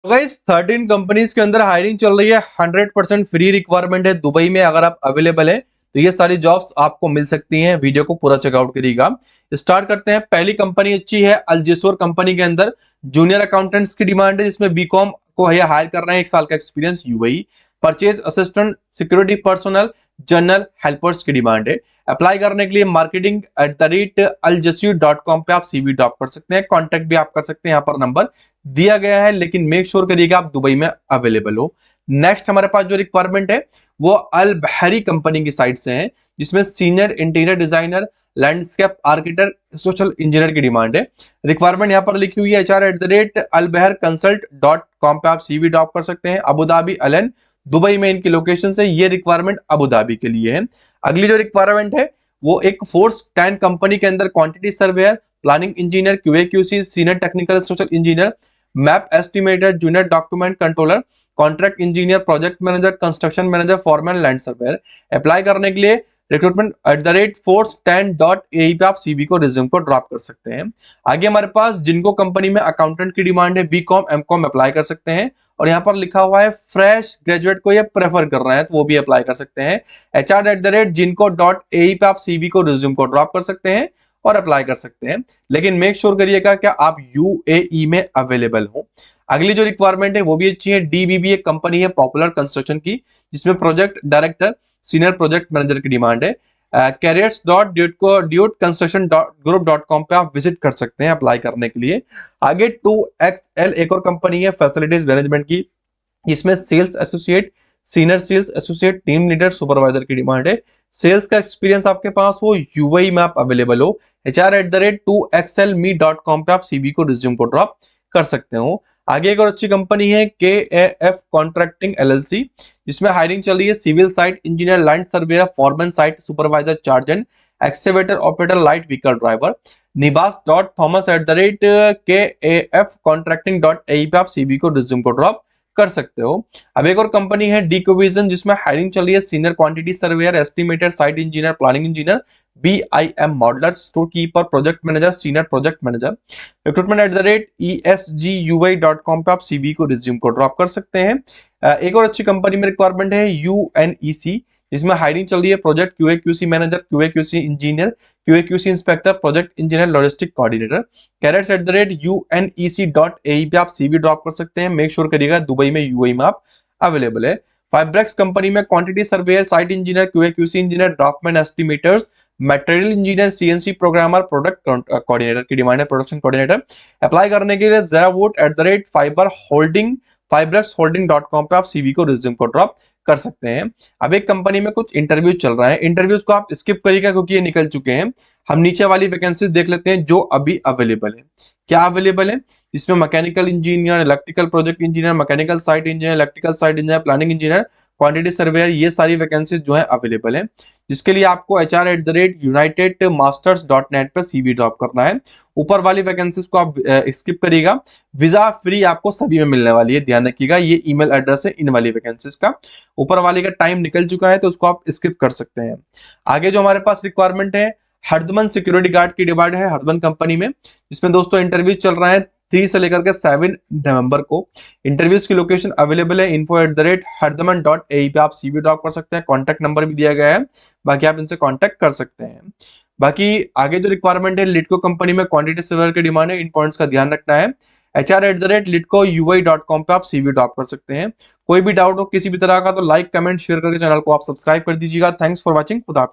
तो guys 13 companies के अंदर हायरिंग चल रही है। 100% फ्री रिक्वायरमेंट है दुबई में। अगर आप अवेलेबल है तो ये सारी जॉब्स आपको मिल सकती हैं। वीडियो को पूरा चेकआउट करिएगा। स्टार्ट करते हैं। पहली कंपनी अच्छी है अल-जसूर कंपनी के अंदर जूनियर अकाउंटेंट्स की डिमांड है, जिसमें बीकॉम को ये हायर कर रहे हैं, 1 साल का experience UAE. Purchase assistant, security personal, general helpers की डिमांड है। अप्लाई करने के लिए marketing@aljasuir.com पे आप सीवी ड्रॉप कर सकते हैं। कॉन्टेक्ट भी आप कर सकते हैं, यहाँ पर नंबर दिया गया है, लेकिन मेक श्योर करिएगा आप दुबई में अवेलेबल हो। नेक्स्ट हमारे पास जो रिक्वायरमेंट है वो अल बहरी कंपनी की साइड से है, जिसमें senior interior designer, landscape architect, social engineer की डिमांड है। रिक्वायरमेंट यहाँ पर लिखी हुई है hr@albahar-consult.com पे आप सीवी ड्रॉप कर सकते हैं। अबू धाबी, अलन, दुबई में इनकी लोकेशन है। ये रिक्वायरमेंट अबू धाबी के लिए है। अगली जो रिक्वायरमेंट है वो एक फोर्स 10 कंपनी के अंदर quantity surveyor, planning engineer, QA QC, senior technical social engineer, map estimator, junior document controller, contract engineer, project manager, construction manager, foreman, land surveyor. Apply करने के लिए recruitment@force10.ae पे आप सीवी को, रिज्यूम को ड्रॉप कर सकते हैं। आगे हमारे पास जिनको कंपनी में अकाउंटेंट की डिमांड है, बीकॉम एमकॉम अप्लाई कर सकते हैं। और यहाँ पर लिखा हुआ है फ्रेश ग्रेजुएट को ये प्रेफर कर रहे हैं तो वो भी अप्लाई कर सकते हैं। hr@jinko.ae पे आप सीवी को, रिज्यूम को ड्रॉप कर सकते हैं और अप्लाई कर सकते हैं, लेकिन मेक श्योर करिएगा कि आप यूएई में अवेलेबल हो। अगली जो रिक्वायरमेंट है वो भी अच्छी है। डीबीबी एक कंपनी है पॉपुलर कंस्ट्रक्शन की, जिसमें project director, senior project manager की डिमांड है। careers.dude.construction.group.com पे आप विजिट कर सकते हैं अप्लाई करने के लिए। आगे 2XL एक और कंपनी है फैसिलिटीज मैनेजमेंट की, जिसमें sales associate, senior sales associate, team leader, supervisor की डिमांड है। सेल्स का एक्सपीरियंस आपके पास हो, यूएई में आप अवेलेबल हो। hr@2xlme.com पे आप सीवी को, रिज्यूम को ड्रॉप कर सकते हो। आगे एक और अच्छी कंपनी है KAF कॉन्ट्रैक्टिंग LLC, जिसमें हायरिंग चल रही है civil site engineer, land surveyor, foreman, site supervisor, चार्जेंट, excavator operator, light vehicle driver. nibas.thomas@kaf-contracting.ae पे आप सीवी को, रिज्यूम को ड्रॉप कर सकते हो। अब एक और कंपनी है डिकोविजन, जिसमें हायरिंग चल रही है senior quantity surveyor, estimator, site engineer, planning engineer, BIM modeller, store keeper, project manager, senior project manager. recruitment@esgui.com पे आप सीवी को, रिज्यूम को ड्रॉप कर सकते हैं। एक और अच्छी कंपनी में रिक्वायरमेंट है UNEC, जिसमें हायरिंग चल रही है project QA QC manager, QA QC engineer, QA QC inspector, project engineer, logistic coordinator. careers@unec.ae पे आप सीवी ड्रॉप कर सकते हैं। मेक श्योर करिएगा दुबई में, यूएई में आप अवेलेबल है। फाइब्रेक्स कंपनी में quantity surveyor, site engineer, QA QC engineer, document estimators, material engineer, CNC programmer, product coordinator की डिमांड है, प्रोडक्शन कोऑर्डिनेटर। अप्लाई करने के लिए zerawood@fibrexholding.com पे आप सीवी को, रिज्यूम को ड्रॉप कर सकते हैं। अब एक कंपनी में कुछ इंटरव्यू चल रहा है, इंटरव्यूज को आप स्किप करिएगा क्योंकि ये निकल चुके हैं। हम नीचे वाली वैकेंसीज देख लेते हैं जो अभी अवेलेबल है। क्या अवेलेबल है? इसमें mechanical engineer, electrical project engineer, mechanical site engineer, electrical site engineer, planning engineer, quantity surveyor, ये सारी वैकेंसीज जो है अवेलेबल है, जिसके लिए आपको hr@unitedmasters.net पर सीवी ड्रॉप करना है। ऊपर वाली वैकेंसीज को आप स्किप करिएगा। वीजा फ्री आपको सभी में मिलने वाली है, ध्यान रखिएगा। ये ईमेल एड्रेस है इन वाली वैकेंसीज का। ऊपर वाली का टाइम निकल चुका है तो उसको आप स्किप कर सकते हैं। आगे जो हमारे पास रिक्वायरमेंट है हरदमन सिक्योरिटी गार्ड की डिमांड है हरदमन कंपनी में, जिसमें दोस्तों इंटरव्यू चल रहा है 3 से लेकर के 7 नवंबर को। इंटरव्यूज की लोकेशन अवेलेबल है info@hardaman.ae पे आप सीवी ड्रॉप कर सकते हैं। कॉन्टैक्ट नंबर भी दिया गया है, बाकी आप इनसे कॉन्टैक्ट कर सकते हैं। बाकी आगे जो रिक्वायरमेंट है लिटको कंपनी में क्वांटिटी सर्वेयर की डिमांड है, इन पॉइंट्स का ध्यान रखना है। hr@litcoui.com पे आप सीवी ड्रॉप कर सकते हैं। कोई भी डाउट हो किसी भी तरह का तो लाइक कमेंट शेयर करके चैनल को आप सब्सक्राइब कर दीजिएगा। Thanks for watching. खुदा हाफिज।